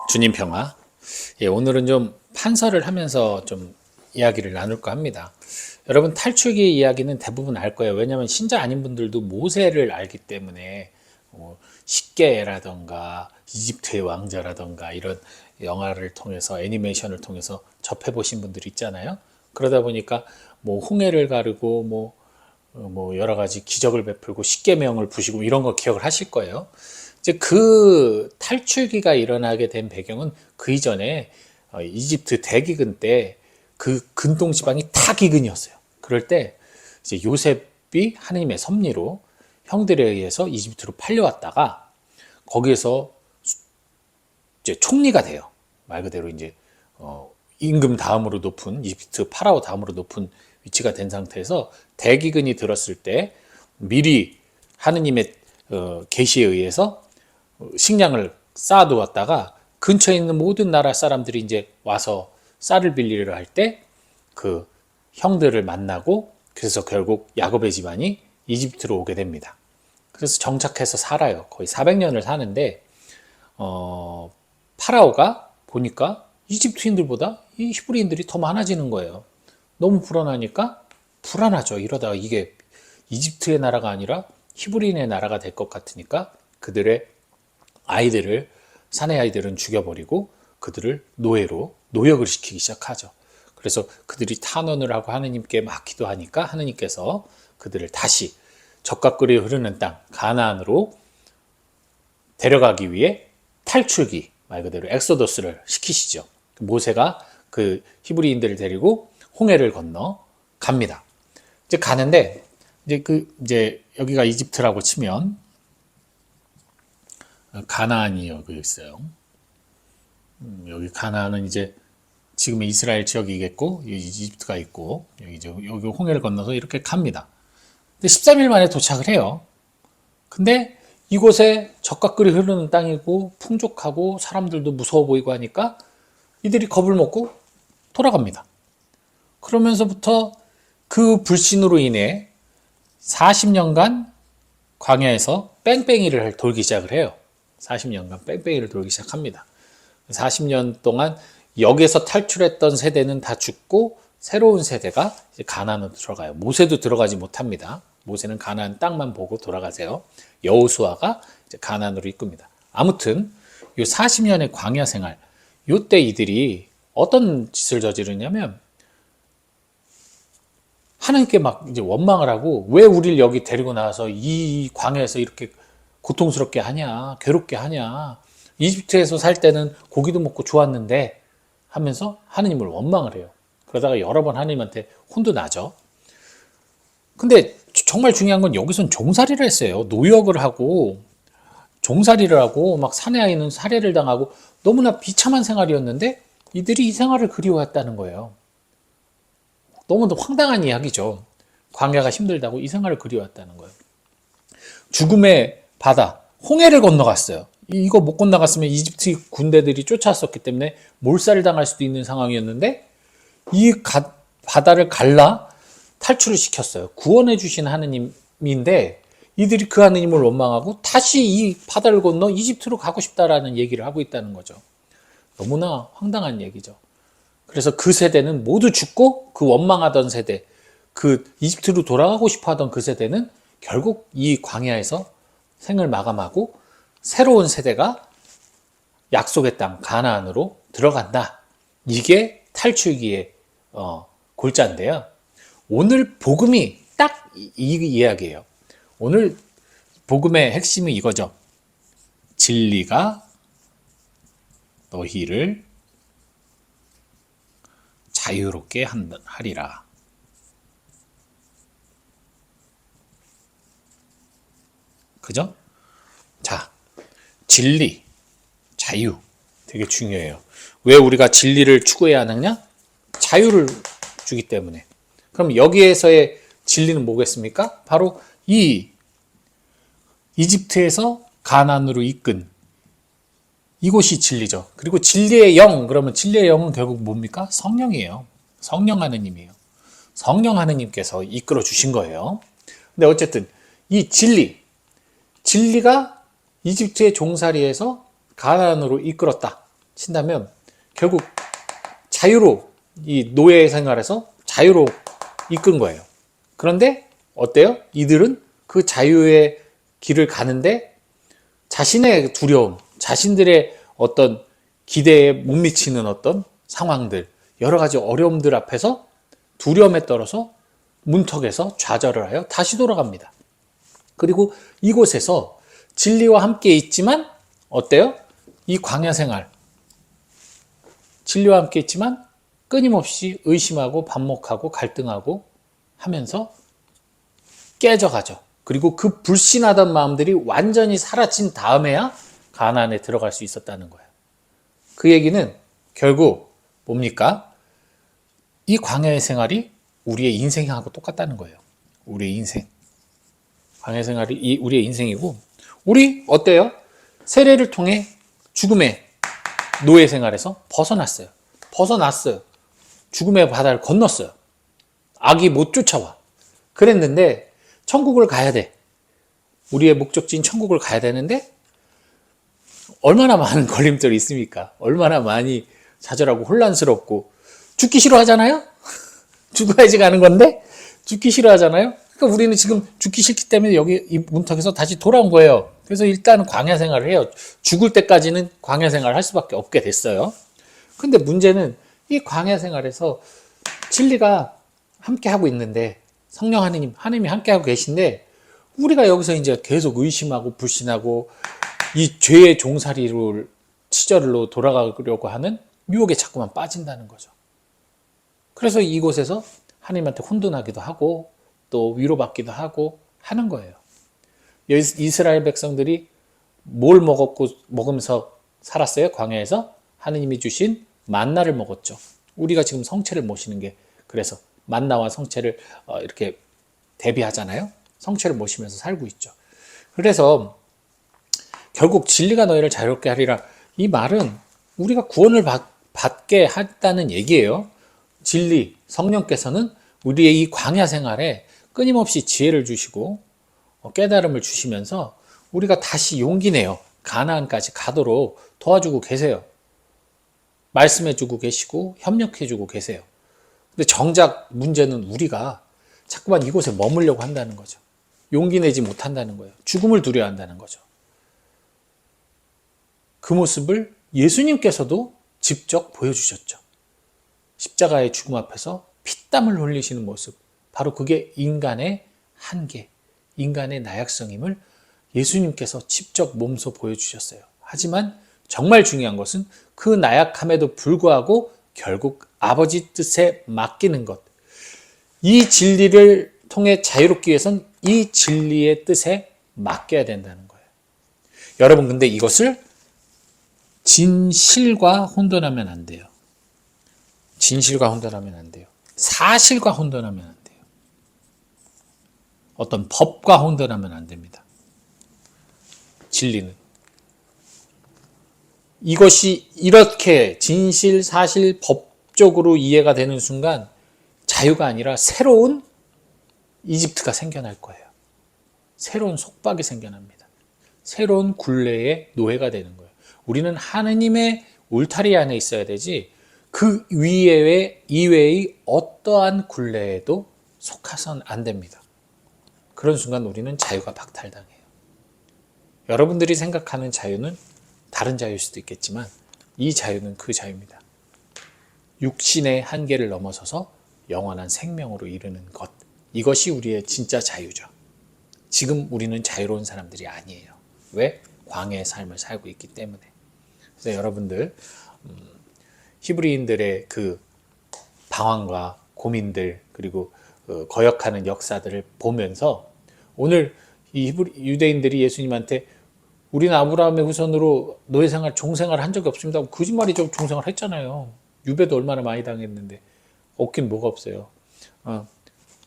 주님 평화. 예, 오늘은 좀 판서를 하면서 좀 이야기를 나눌까 합니다. 여러분, 탈출기 이야기는 대부분 알 거예요. 왜냐하면 신자 아닌 분들도 모세를 알기 때문에 십계라던가 이집트의 왕자라던가 이런 영화를 통해서 애니메이션을 통해서 접해보신 분들이 있잖아요. 그러다 보니까 뭐 홍해를 가르고 뭐 여러 가지 기적을 베풀고 십계명을 부시고 이런 거 기억을 하실 거예요. 이제 그 탈출기가 일어나게 된 배경은 그 이전에 이집트 대기근 때 그 근동 지방이 다 기근이었어요. 그럴 때 이제 요셉이 하느님의 섭리로 형들에 의해서 이집트로 팔려왔다가 거기에서 이제 총리가 돼요. 말 그대로 이제 임금 다음으로 높은 이집트 파라오 다음으로 높은 위치가 된 상태에서 대기근이 들었을 때 미리 하느님의 계시에 의해서 식량을 쌓아두었다가 근처에 있는 모든 나라 사람들이 이제 와서 쌀을 빌리려 할 때 그 형들을 만나고 그래서 결국 야곱의 집안이 이집트로 오게 됩니다. 그래서 정착해서 살아요. 거의 400년을 사는데 파라오가 보니까 이집트인들보다 이 히브리인들이 더 많아지는 거예요. 너무 불안하니까 불안하죠. 이러다가 이게 이집트의 나라가 아니라 히브리인의 나라가 될 것 같으니까 그들의 아이들을 사내 아이들은 죽여버리고 그들을 노역을 시키기 시작하죠. 그래서 그들이 탄원을 하고 하느님께 막 기도하니까 하느님께서 그들을 다시 젖과 꿀이 흐르는 땅 가나안으로 데려가기 위해 탈출기 말 그대로 엑소더스를 시키시죠. 모세가 그 히브리인들을 데리고 홍해를 건너 갑니다. 이제 가는데 이제 여기가 이집트라고 치면 가나안이 여기 있어요. 여기 가나안은 이제 지금의 이스라엘 지역이겠고 이집트가 있고 여기 홍해를 건너서 이렇게 갑니다. 근데 13일 만에 도착을 해요. 근데 이곳에 젖과 꿀이 흐르는 땅이고 풍족하고 사람들도 무서워 보이고 하니까 이들이 겁을 먹고 돌아갑니다. 그러면서부터 그 불신으로 인해 40년간 광야에서 뺑뺑이를 돌기 시작을 해요. 40년간 뺑뺑이를 돌기 시작합니다. 40년 동안 여기에서 탈출했던 세대는 다 죽고 새로운 세대가 이제 가나안으로 들어가요. 모세도 들어가지 못합니다. 모세는 가나안 땅만 보고 돌아가세요. 여호수아가 이제 가나안으로 이끕니다. 아무튼 이 40년의 광야 생활, 이때 이들이 어떤 짓을 저지르냐면 하나님께 막 이제 원망을 하고 왜 우리를 여기 데리고 나와서 이 광야에서 이렇게 고통스럽게 하냐, 괴롭게 하냐. 이집트에서 살 때는 고기도 먹고 좋았는데 하면서 하느님을 원망을 해요. 그러다가 여러 번 하느님한테 혼도 나죠. 근데 정말 중요한 건 여기선 종살이를 했어요. 노역을 하고 종살이를 하고 막 사내 아이는 살해를 당하고 너무나 비참한 생활이었는데 이들이 이 생활을 그리워했다는 거예요. 너무도 황당한 이야기죠. 광야가 힘들다고 이 생활을 그리워했다는 거예요. 죽음의 바다, 홍해를 건너갔어요. 이거 못 건너갔으면 이집트 군대들이 쫓아왔었기 때문에 몰살을 당할 수도 있는 상황이었는데 이 바다를 갈라 탈출을 시켰어요. 구원해 주신 하느님인데 이들이 그 하느님을 원망하고 다시 이 바다를 건너 이집트로 가고 싶다라는 얘기를 하고 있다는 거죠. 너무나 황당한 얘기죠. 그래서 그 세대는 모두 죽고 그 원망하던 세대, 그 이집트로 돌아가고 싶어 하던 그 세대는 결국 이 광야에서 생을 마감하고 새로운 세대가 약속의 땅 가나안으로 들어간다. 이게 탈출기의 골자인데요. 오늘 복음이 딱 이 이야기예요. 오늘 복음의 핵심이 이거죠. 진리가 너희를 자유롭게 하리라. 그죠? 자, 진리, 자유 되게 중요해요. 왜 우리가 진리를 추구해야 하느냐? 자유를 주기 때문에. 그럼 여기에서의 진리는 뭐겠습니까? 바로 이 이집트에서 가나안으로 이끈 이곳이 진리죠. 그리고 진리의 영, 그러면 진리의 영은 결국 뭡니까? 성령이에요. 성령 하느님이에요. 성령 하느님께서 이끌어 주신 거예요. 근데 어쨌든 이 진리가 이집트의 종살이에서 가나안으로 이끌었다. 친다면 결국 자유로 이 노예 생활에서 자유로 이끈 거예요. 그런데 어때요? 이들은 그 자유의 길을 가는데 자신의 두려움, 자신들의 어떤 기대에 못 미치는 어떤 상황들, 여러 가지 어려움들 앞에서 두려움에 떨어서 문턱에서 좌절을 하여 다시 돌아갑니다. 그리고 이곳에서 진리와 함께 있지만 어때요? 이 광야 생활, 진리와 함께 있지만 끊임없이 의심하고 반목하고 갈등하고 하면서 깨져가죠. 그리고 그 불신하던 마음들이 완전히 사라진 다음에야 가나안에 들어갈 수 있었다는 거예요. 그 얘기는 결국 뭡니까? 이 광야의 생활이 우리의 인생하고 똑같다는 거예요. 우리의 인생. 광야 생활이 우리의 인생이고, 우리 어때요? 세례를 통해 죽음의 노예 생활에서 벗어났어요. 죽음의 바다를 건넜어요. 악이 못 쫓아와. 그랬는데 천국을 가야 돼. 우리의 목적지인 천국을 가야 되는데 얼마나 많은 걸림돌이 있습니까? 얼마나 많이 좌절하고 혼란스럽고 죽기 싫어하잖아요? 죽어야지 가는 건데 죽기 싫어하잖아요? 그러니까 우리는 지금 죽기 싫기 때문에 여기 이 문턱에서 다시 돌아온 거예요. 그래서 일단 광야 생활을 해요. 죽을 때까지는 광야 생활을 할 수밖에 없게 됐어요. 근데 문제는 이 광야 생활에서 진리가 함께 하고 있는데 성령 하나님이 함께 하고 계신데 우리가 여기서 이제 계속 의심하고 불신하고 이 죄의 종살이를 치절로 돌아가려고 하는 유혹에 자꾸만 빠진다는 거죠. 그래서 이곳에서 하나님한테 혼돈하기도 하고 또 위로받기도 하고 하는 거예요. 이스라엘 백성들이 뭘 먹으면서 살았어요? 광야에서 하느님이 주신 만나를 먹었죠. 우리가 지금 성체를 모시는 게 그래서 만나와 성체를 이렇게 대비하잖아요. 성체를 모시면서 살고 있죠. 그래서 결국 진리가 너희를 자유롭게 하리라. 이 말은 우리가 구원을 받게 한다는 얘기예요. 진리, 성령께서는 우리의 이 광야 생활에 끊임없이 지혜를 주시고 깨달음을 주시면서 우리가 다시 용기 내요. 가나안까지 가도록 도와주고 계세요. 말씀해주고 계시고 협력해주고 계세요. 근데 정작 문제는 우리가 자꾸만 이곳에 머물려고 한다는 거죠. 용기 내지 못한다는 거예요. 죽음을 두려워한다는 거죠. 그 모습을 예수님께서도 직접 보여주셨죠. 십자가의 죽음 앞에서 피땀을 흘리시는 모습, 바로 그게 인간의 한계, 인간의 나약성임을 예수님께서 직접 몸소 보여주셨어요. 하지만 정말 중요한 것은 그 나약함에도 불구하고 결국 아버지 뜻에 맡기는 것. 이 진리를 통해 자유롭기 위해선 이 진리의 뜻에 맡겨야 된다는 거예요. 여러분, 근데 이것을 진실과 혼돈하면 안 돼요. 진실과 혼돈하면 안 돼요. 사실과 혼돈하면 안 돼요. 어떤 법과 혼돈하면 안 됩니다. 진리는. 이것이 이렇게 진실, 사실, 법적으로 이해가 되는 순간 자유가 아니라 새로운 이집트가 생겨날 거예요. 새로운 속박이 생겨납니다. 새로운 굴레의 노예가 되는 거예요. 우리는 하느님의 울타리 안에 있어야 되지 그 이외의 어떠한 굴레에도 속아선 안 됩니다. 그런 순간 우리는 자유가 박탈당해요. 여러분들이 생각하는 자유는 다른 자유일 수도 있겠지만 이 자유는 그 자유입니다. 육신의 한계를 넘어서서 영원한 생명으로 이르는 것. 이것이 우리의 진짜 자유죠. 지금 우리는 자유로운 사람들이 아니에요. 왜? 광야의 삶을 살고 있기 때문에. 그래서 여러분들 히브리인들의 그 방황과 고민들 그리고 거역하는 역사들을 보면서 오늘 이 유대인들이 예수님한테 우리는 아브라함의 후손으로 노예생활, 종생활 한 적이 없습니다. 거짓말이죠. 종생활 했잖아요. 유배도 얼마나 많이 당했는데 없긴 뭐가 없어요.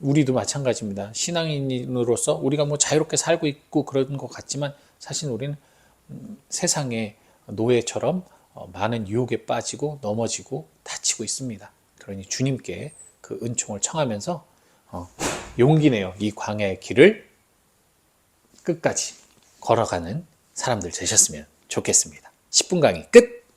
우리도 마찬가지입니다. 신앙인으로서 우리가 뭐 자유롭게 살고 있고 그런 것 같지만 사실 우리는 세상의 노예처럼 많은 유혹에 빠지고 넘어지고 다치고 있습니다. 그러니 주님께 그 은총을 청하면서 용기 내어 이 광야의 길을 끝까지 걸어가는 사람들 되셨으면 좋겠습니다. 10분 강의 끝!